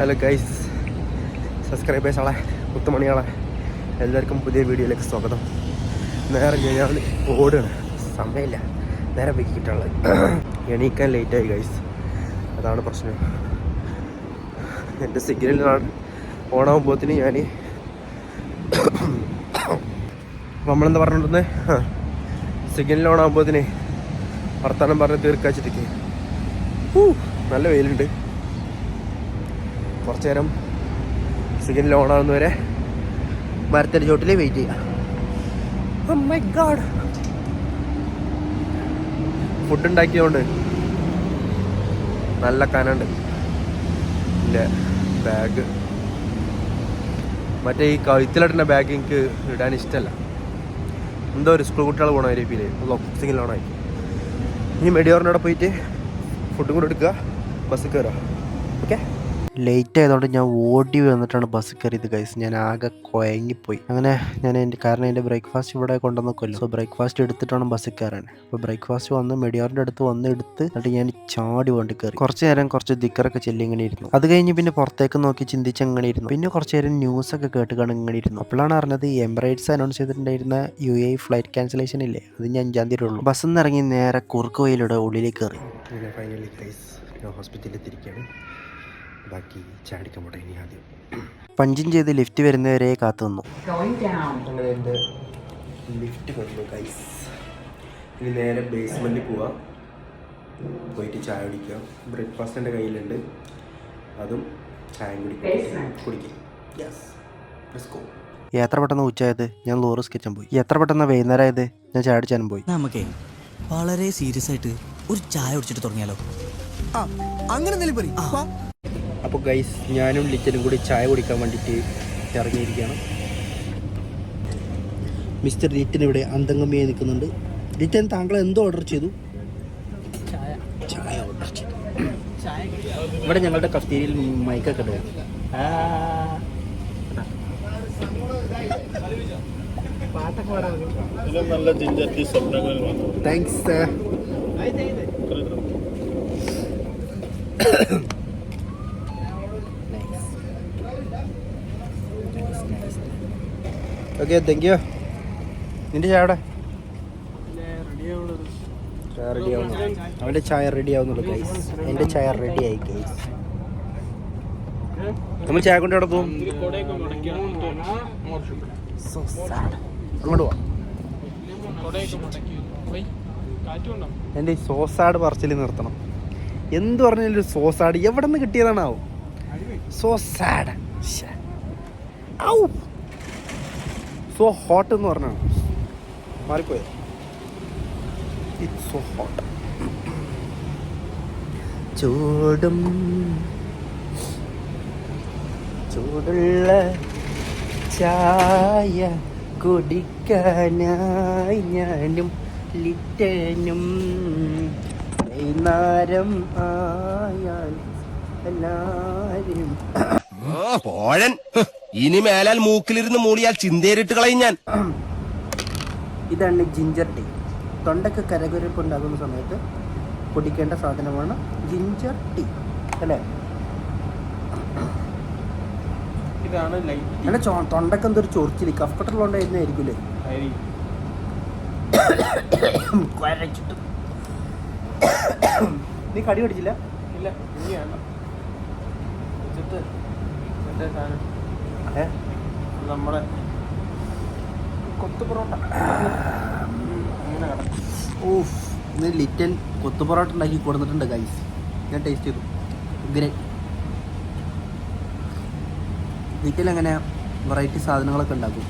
Hello guys, സബ്സ്ക്രൈബേഴ്സാളെ, മുത്തുമണിയാളെ, എല്ലാവർക്കും പുതിയ വീഡിയോയിലേക്ക് സ്വാഗതം. നേരെ ഞാൻ ഓടുകയാണ്, സമയമില്ല, നേരെ വെക്കിട്ടുള്ളത്. എണീക്കാൻ ലേറ്റായി ഗൈസ്, അതാണ് പ്രശ്നം. എൻ്റെ സിഗ്നൽ ഓണാകുമ്പോഴത്തേന് ഞാൻ നമ്മളെന്താ പറഞ്ഞിട്ടുണ്ടെന്ന് സിഗ്നൽ ഓണാകുമ്പോഴത്തേന് വർത്തമാനം പറഞ്ഞ് തീർക്കാച്ചിട്ടേക്ക്. നല്ല വെയിലുണ്ട്. കുറച്ച് നേരം സിഗ്നൽ ഓണാകുന്നവരെ മരത്തിൻ്റെ ചോട്ടിൽ വെയിറ്റ് ചെയ്യാം. ഓ മൈ ഗോഡ്, ഫുഡ് ഉണ്ടാക്കിയതുകൊണ്ട് നല്ല കനണ്ട്. എൻ്റെ ബാഗ്, മറ്റേ ഈ കഴുത്തിലിടുന്ന ബാഗ് എനിക്ക് ഇടാൻ ഇഷ്ടമല്ല. എന്തോ ഒരു സ്കൂൾ കുട്ടികൾ പോകണ ഒരു ഫീൽ സിഗ്നൽ ഓണായി. ഇനി മെഡിയോറിനോടെ പോയിട്ട് ഫുഡും കൂടെ എടുക്കുക, ബസ്സിൽ കയറുക. ഓക്കെ, ലേറ്റ് ആയതുകൊണ്ട് ഞാൻ ഓടി വന്നിട്ടാണ് ബസ് കയറിയത് ഗൈസ്. ഞാൻ ആകെ കുഴങ്ങിപ്പോയി. അങ്ങനെ കാരണം എൻ്റെ ബ്രേക്ക്ഫാസ്റ്റ് ഇവിടെ കൊണ്ടുവന്നൊക്കെയല്ലോ. സോ ബ്രേക്ക്ഫാസ്റ്റ് എടുത്തിട്ടാണ് ബസ്സിൽ കയറാൻ. അപ്പോൾ ബ്രേക്ക്ഫാസ്റ്റ് വന്ന് മെഡിയോറിൻ്റെ അടുത്ത് എടുത്ത് എന്നിട്ട് ഞാൻ ചാടി വണ്ടി കയറി. കുറച്ച് നേരം കുറച്ച് ദിക്കറൊക്കെ ചെല്ലി ഇങ്ങനെ ഇരുന്നു. അത് കഴിഞ്ഞ് പിന്നെ പുറത്തേക്ക് നോക്കി ചിന്തിച്ച് അങ്ങനെ ഇരുന്നു. പിന്നെ കുറച്ച് നേരം ന്യൂസൊക്കെ കേട്ട് ഇങ്ങനെ ഇരുന്നു. അപ്പോഴാണ് അറിഞ്ഞത് എമിറേറ്റ്സ് അനൗൺസ് ചെയ്തിട്ടുണ്ടായിരുന്ന UAE ഫ്ലൈറ്റ് ക്യാൻസലേഷൻ ഇല്ലേ, അത് ഞാൻ 5-ാം തീയതി ഉള്ളൂ. ബസ്സിൽ നിന്ന് ഇറങ്ങി നേരെ കുറുക്ക് വഴിയിലൂടെ ഉള്ളിലേക്ക് കയറി. ഫൈനലി ഗൈസ്, ഞാൻ ഹോസ്പിറ്റലിൽ എത്തിയിരിക്കുകയാണ്. ബാക്കി ചാടിക്കാൻ പോട്ടെ. ഇനി ആദ്യം പഞ്ചിങ് ചെയ്ത് ലിഫ്റ്റ് വരുന്നവരെ കാത്തു നിന്നു. അങ്ങനെ എൻ്റെ ലിഫ്റ്റ് വന്നു ഗൈസ്. ഇനി നേരെ ബേസ്മെൻറ്റിൽ പോവാം, പോയിട്ട് ചായ കുടിക്കാം. ബ്രേക്ക്ഫാസ്റ്റ് എൻ്റെ കയ്യിലുണ്ട്, അതും ചായ കുടിക്കും. Yes, let's go. എത്ര പെട്ടെന്ന് ഉച്ചയായത്, ഞാൻ ലോറി സ്കെച്ചാൻ പോയി. എത്ര പെട്ടെന്ന് വൈകുന്നേരം ആയത്, ഞാൻ ചായ അടിച്ചാനും പോയി. നമുക്കേ വളരെ സീരിയസ് ആയിട്ട് ഒരു ചായ കുടിച്ചിട്ട് തുടങ്ങിയാലോ? അങ്ങനെ. അപ്പോൾ ഗൈസ്, ഞാനും ലിറ്റനും കൂടി ചായ കുടിക്കാൻ വേണ്ടിയിട്ട് ഇറങ്ങിയിരിക്കുകയാണ്. മിസ്റ്റർ ലിറ്റൻ ഇവിടെ അന്തംഗമ്മിയായി നിൽക്കുന്നുണ്ട്. ലിറ്റൻ, താങ്കൾ എന്തോ ഓർഡർ ചെയ്തു? ചായ ഓർഡർ ചെയ്തു. ഇവിടെ ഞങ്ങളുടെ കഫ്തീരിയയിൽ മൈക്കൊക്കെ ഉണ്ട്. താങ്ക്സ്. Okay, thank you. നിൻ്റെ ചായ അവിടെ? ചായ റെഡി ആവുന്നു. അവൻ്റെ ചായ റെഡി ആവുന്നുള്ളൂ ഗൈസ്. എൻ്റെ ചായ റെഡി ആയി ഗൈസ്. നമ്മൾ ചായ കൊണ്ട് എവിടെ പോകും? അങ്ങോട്ട് പോവാം. എൻ്റെ ഈ സോസാഡ് പറച്ചിൽ നിർത്തണം. എന്ത് പറഞ്ഞാലും ഒരു സോസാഡ് എവിടെ നിന്ന് കിട്ടിയതാണാവും. സോസാഡ്, ഔ, സോ ഹോട്ട് എന്ന് പറഞ്ഞാണ് മാറിപ്പോയത്. It's so hot. ചൂടുള്ള ചായ കുടിക്കാനായി ഞാനും ലിറ്റനും വൈകുന്നേരം ആയാൽ എല്ലാവരും. പോഴൻ, ഇനി മേലാൽ മൂക്കിലിരുന്ന് മൂളിയാൽ ചിന്തേറിട്ട് കളയും ഞാൻ. ഇതാണ് ജിഞ്ചർ ടീ. തൊണ്ടയ്ക്ക് കരകുരപ്പ് ഉണ്ടാകുന്ന സമയത്ത് കുടിക്കേണ്ട സാധനമാണ് ജിഞ്ചർ ടീ, അല്ലേ? ഇതാണ് ലൈറ്റ്. തൊണ്ടയ്ക്ക് എന്തൊരു ചൊറിച്ചില്, കഫക്കെട്ടുള്ളതുകൊണ്ടായിരുന്നായിരിക്കും അല്ലേ? നീ കടി കടിച്ചില്ല? ഇല്ല, നമ്മുടെ കൊത്തു പൊറോട്ട. ഓഫ്, ഇന്ന് ലിറ്റൻ കൊത്തു പൊറോട്ട ഉണ്ടാക്കി കൊടുത്തിട്ടുണ്ട് ഗൈസ്. ഞാൻ ടേസ്റ്റ് ചെയ്തു. ഗ്രേറ്റ്. ലിറ്റൻ അങ്ങനെ വെറൈറ്റി സാധനങ്ങളൊക്കെ ഉണ്ടാക്കും.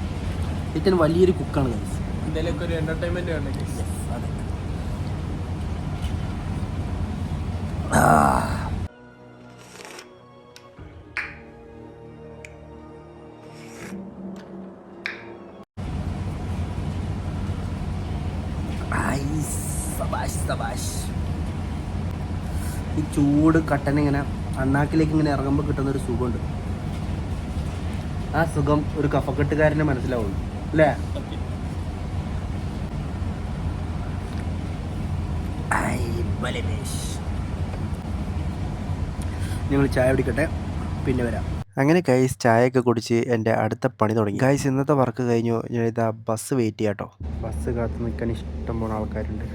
ലിറ്റൻ വലിയൊരു കുക്കാണ് ഗൈസ്. എന്തെങ്കിലുമൊക്കെ ഒരു എൻ്റർടൈൻമെൻറ്റ് വേണ്ട ഗൈസ്. അതെ. ഈ ചൂട് കട്ടനിങ്ങനെ അണ്ണാക്കിലേക്ക് ഇങ്ങനെ ഇറങ്ങുമ്പോൾ കിട്ടുന്നൊരു സുഖമുണ്ട്. ആ സുഖം ഒരു കഫക്കെട്ടുകാരനെ മനസ്സിലാവുള്ളൂ, അല്ലേ? ഞങ്ങൾ ചായ കുടിക്കട്ടെ. പിന്നെ വരാം. അങ്ങനെ ഗൈസ് ചായയൊക്കെ കുടിച്ച് എൻ്റെ അടുത്ത പണി തുടങ്ങി. ഗൈസ് ഇന്നത്തെ വർക്ക് കഴിഞ്ഞു. ഞാനിതാ ബസ് വെയിറ്റ് ചെയ്യാം കേട്ടോ. ബസ് കാത്ത് നിൽക്കാൻ ഇഷ്ടം പോലെ ആൾക്കാരുണ്ട്.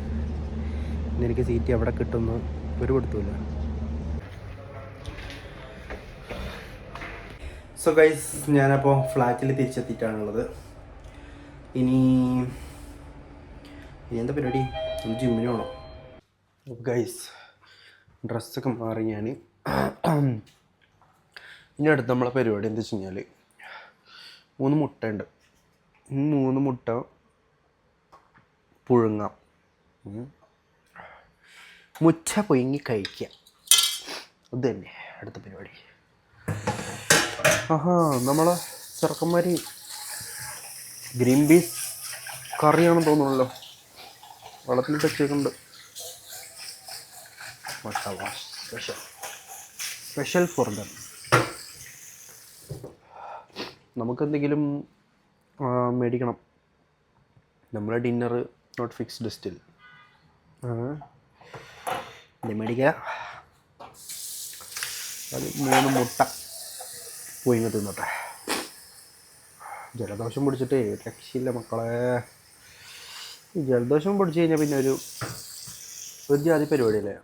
ഇന്ന് എനിക്ക് സീറ്റ് എവിടെ കിട്ടുമെന്ന് ഒരു കൊടുത്തില്ല. സോ ഗൈസ് ഞാനപ്പോൾ ഫ്ലാറ്റിൽ തിരിച്ചെത്തിയിട്ടാണുള്ളത്. ഇനി എന്താ പരിപാടി? ഒന്ന് ജിമ്മിന് പോകണം. ഗൈസ് ഡ്രസ്സൊക്കെ മാറി ഞാൻ ഇനി അടുത്ത് നമ്മളെ പരിപാടി എന്താ വെച്ച് കഴിഞ്ഞാൽ 3 മുട്ടയുണ്ട്. 3 മുട്ട പുഴുങ്ങാം, മുച്ച പുഴുങ്ങി കഴിക്കുക. അത് തന്നെ അടുത്ത പരിപാടി. നമ്മളെ ചെറുക്കന്മാർ ഗ്രീൻ പീസ് കറിയാണെന്ന് തോന്നുന്നല്ലോ. വെള്ളത്തിൽ വെച്ചേക്കുന്നുണ്ട്. Special for them. നമുക്കെന്തെങ്കിലും മേടിക്കണം. നമ്മളെ ഡിന്നർ നോട്ട് ഫിക്സ്ഡ് സ്റ്റിൽ. മേടിക്കുക. അത് 3 മുട്ട പുഴുങ്ങി തിന്നട്ടെ. ജലദോഷം പിടിച്ചിട്ട് രക്ഷയില്ല മക്കളെ. ഈ ജലദോഷം പിടിച്ച് കഴിഞ്ഞാൽ പിന്നെ ഒരു ജാതി പരിപാടിയല്ലേ.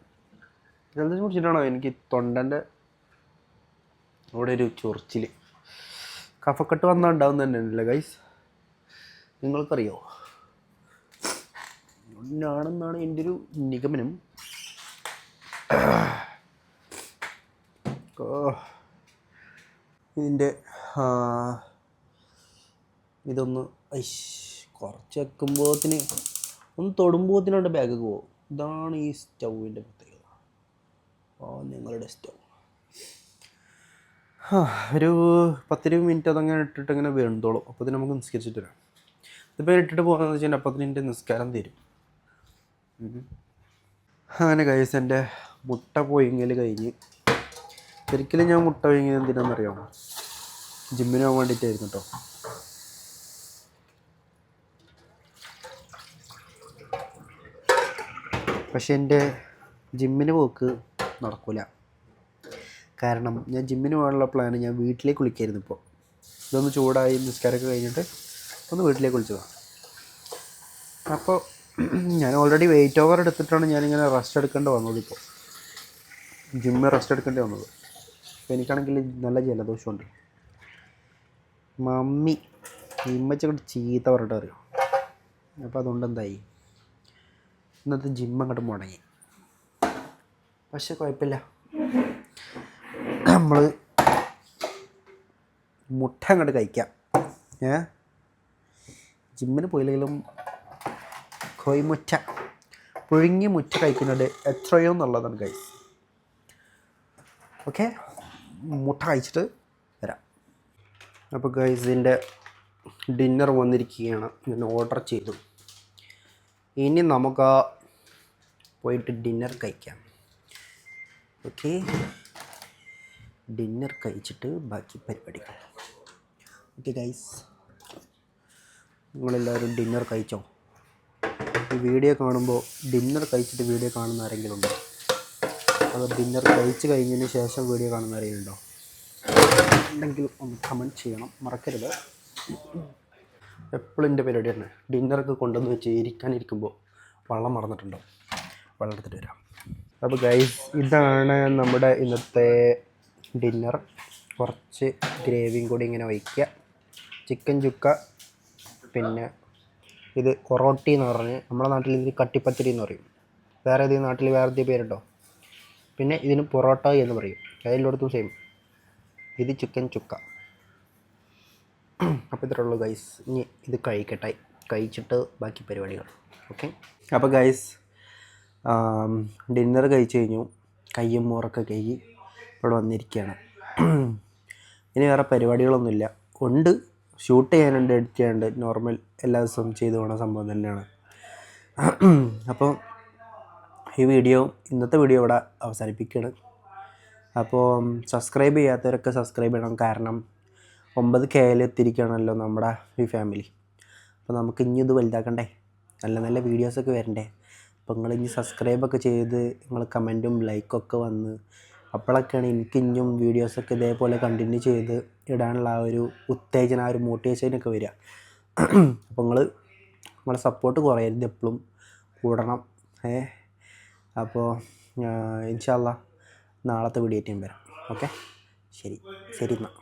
ജലദോഷം പിടിച്ചിട്ടാണോ എനിക്ക് തൊണ്ടൻ്റെ അവിടെ ഒരു ചൊറിച്ചിൽ, കഫക്കെട്ട് വന്നാൽ ഉണ്ടാവും തന്നെയല്ലേ ഗൈസ്? നിങ്ങൾക്കറിയോ? ആണെന്നാണ് എൻ്റെ ഒരു നിഗമനം. ഇതിൻ്റെ ഇതൊന്ന് കുറച്ച് വെക്കുമ്പോഴത്തിന് ഒന്ന് തൊടുമ്പോഴത്തിനോണ്ട് ബാഗ് പോകും. ഇതാണ് ഈ സ്റ്റൗവിൻ്റെ പ്രത്യേകത. നിങ്ങളുടെ സ്റ്റൗ ഒരു 10-20 മിനിറ്റ് അതങ്ങനെ ഇട്ടിട്ട് ഇങ്ങനെ വെന്തോളും. അപ്പോൾ ഇത് നമുക്ക് നിസ്കരിച്ചിട്ട് വരാം. ഇതിപ്പോൾ ഇട്ടിട്ട് പോകുന്നതെന്ന് വെച്ചാൽ അപ്പോൾ എൻ്റെ നിസ്കാരം തരും. അങ്ങനെ കഴിച്ച് എൻ്റെ മുട്ട പുഴുങ്ങൽ കഴിഞ്ഞ്. ഒരിക്കലും ഞാൻ മുട്ട പുഴുങ്ങിയത് എന്തിനാണെന്നറിയാമോ? ജിമ്മിന് പോകാൻ വേണ്ടിയിട്ടായിരുന്നു കേട്ടോ. പക്ഷെ എൻ്റെ ജിമ്മിന് പോക്ക് നടക്കില്ല. കാരണം ഞാൻ ജിമ്മിന് പോകാനുള്ള പ്ലാന് ഞാൻ വീട്ടിലേക്ക് വിളിക്കായിരുന്നു. ഇപ്പോൾ ഇതൊന്ന് ചൂടായി നിസ്കാരമൊക്കെ കഴിഞ്ഞിട്ട് ഒന്ന് വീട്ടിലേക്ക് വിളിച്ചതാണ്. അപ്പോൾ ഞാൻ ഓൾറെഡി വെയിറ്റ് ഓവർ എടുത്തിട്ടാണ് ഞാനിങ്ങനെ റെസ്റ്റ് എടുക്കേണ്ടി വന്നത്. ഇപ്പോൾ ജിമ്മിൽ റെസ്റ്റ് എടുക്കേണ്ടി വന്നത്. അപ്പോൾ എനിക്കാണെങ്കിൽ നല്ല ജലദോഷമുണ്ട്. മമ്മി ഇമ്മച്ചങ്ങോട്ട് ചീത്ത പറഞ്ഞിട്ട് അറിയാം. അപ്പോൾ അതുകൊണ്ട് എന്തായി, ഇന്നത്തെ ജിം അങ്ങോട്ട് മുടങ്ങി. പക്ഷെ കുഴപ്പമില്ല, നമ്മൾ മുട്ട അങ്ങോട്ട് കഴിക്കാം. ജിമ്മിന് പോയില്ലെങ്കിലും കോഴിമുട്ട, പുഴുങ്ങിയ മുട്ട കഴിക്കുന്നത് എത്രയോ നല്ലതാണ് ഗൈസ്. ഓക്കെ, മുട്ട കഴിച്ചിട്ട് വരാം. അപ്പോൾ ഗൈസ് ഇതിൻ്റെ ഡിന്നർ വന്നിരിക്കുകയാണ്. ഞാൻ ഓർഡർ ചെയ്തു. ഇനി നമുക്ക് പോയിട്ട് ഡിന്നർ കഴിക്കാം. ഓക്കെ, ഡിന്നർ കഴിച്ചിട്ട് ബാക്കി പരിപാടികൾ. ഓക്കെ ഗൈസ്, നിങ്ങളെല്ലാവരും ഡിന്നർ കഴിച്ചോ? ഈ വീഡിയോ കാണുമ്പോൾ ഡിന്നർ കഴിച്ചിട്ട് വീഡിയോ കാണുന്ന ആരെങ്കിലും ഉണ്ടോ? അത് ഡിന്നർ കഴിച്ച് കഴിഞ്ഞതിന് ശേഷം വീഡിയോ കാണുന്ന ആരെങ്കിലും ഉണ്ടോ? ഉണ്ടെങ്കിൽ ഒന്ന് കമൻറ്റ് ചെയ്യണം, മറക്കരുത്. എപ്പോഴും എൻ്റെ പരിപാടി തന്നെ. ഡിന്നറൊക്കെ കൊണ്ടുവന്ന് വെച്ച് ഇരിക്കാനിരിക്കുമ്പോൾ വെള്ളം മറന്നിട്ടുണ്ടോ? വെള്ളം എടുത്തിട്ട് വരാം. അപ്പോൾ ഗൈസ് ഇതാണ് നമ്മുടെ ഇന്നത്തെ ഡിന്നർ. കുറച്ച് ഗ്രേവിയും കൂടി ഇങ്ങനെ ഒഴിക്കുക. ചിക്കൻ ചുക്ക, പിന്നെ ഇത് ഒറോട്ടി എന്ന് പറഞ്ഞ് നമ്മുടെ നാട്ടിൽ ഇത് കട്ടിപ്പത്തിരി എന്ന് പറയും. വേറെ ഏതെങ്കിലും നാട്ടിൽ വേറെ പേരുണ്ടോ? പിന്നെ ഇതിന് പൊറോട്ട എന്ന് പറയും. എല്ലായിടത്തും സെയിം. ഇത് ചിക്കൻ ചുക്ക. അപ്പോൾ ഇത്രേ ഉള്ളൂ ഗൈസ്. ഇനി ഇത് കഴിക്കട്ടെ, കഴിച്ചിട്ട് ബാക്കി പരിപാടികൾ. ഓക്കെ, അപ്പോൾ ഗൈസ് ഡിന്നർ കഴിച്ച് കഴിഞ്ഞു. കയ്യും മോറൊക്കെ കഴുകി ഇവിടെ വന്നിരിക്കുകയാണ്. ഇനി വേറെ പരിപാടികളൊന്നുമില്ല. ഉണ്ട്, ഷൂട്ട് ചെയ്യാനുണ്ട്, എഡിറ്റ് ചെയ്യാനുണ്ട്. നോർമൽ എല്ലാ ദിവസവും ചെയ്തു പോകുന്ന സംഭവം തന്നെയാണ്. അപ്പോൾ ഇന്നത്തെ വീഡിയോ ഇവിടെ അവസാനിപ്പിക്കുകയാണ്. അപ്പോൾ സബ്സ്ക്രൈബ് ചെയ്യാത്തവരൊക്കെ സബ്സ്ക്രൈബ് ചെയ്യണം. കാരണം 9K എത്തിയിരിക്കുകയാണല്ലോ നമ്മുടെ ഈ ഫാമിലി. അപ്പോൾ നമുക്ക് ഇനി ഇത് വലുതാക്കണ്ടേ, നല്ല നല്ല വീഡിയോസൊക്കെ വരണ്ടേ. അപ്പോൾ നിങ്ങൾ ഇനി സബ്സ്ക്രൈബൊക്കെ ചെയ്ത് നിങ്ങൾ കമൻറ്റും ലൈക്കൊക്കെ വന്ന് അപ്പോഴൊക്കെയാണ് എനിക്ക് ഇനിയും വീഡിയോസൊക്കെ ഇതേപോലെ കണ്ടിന്യൂ ചെയ്ത് ഇടാനുള്ള ആ ഒരു ഉത്തേജനം, ആ ഒരു മോട്ടിവേഷനൊക്കെ വരിക. അപ്പോൾ നമ്മളെ സപ്പോർട്ട് കുറയരുത്, എപ്പോഴും കൂടണം. അപ്പോൾ ഇൻഷാ അല്ലാഹ് നാളത്തെ വീഡിയോ ആയിട്ട് ഞാൻ വരാം. ഓക്കെ, ശരി എന്നാൽ.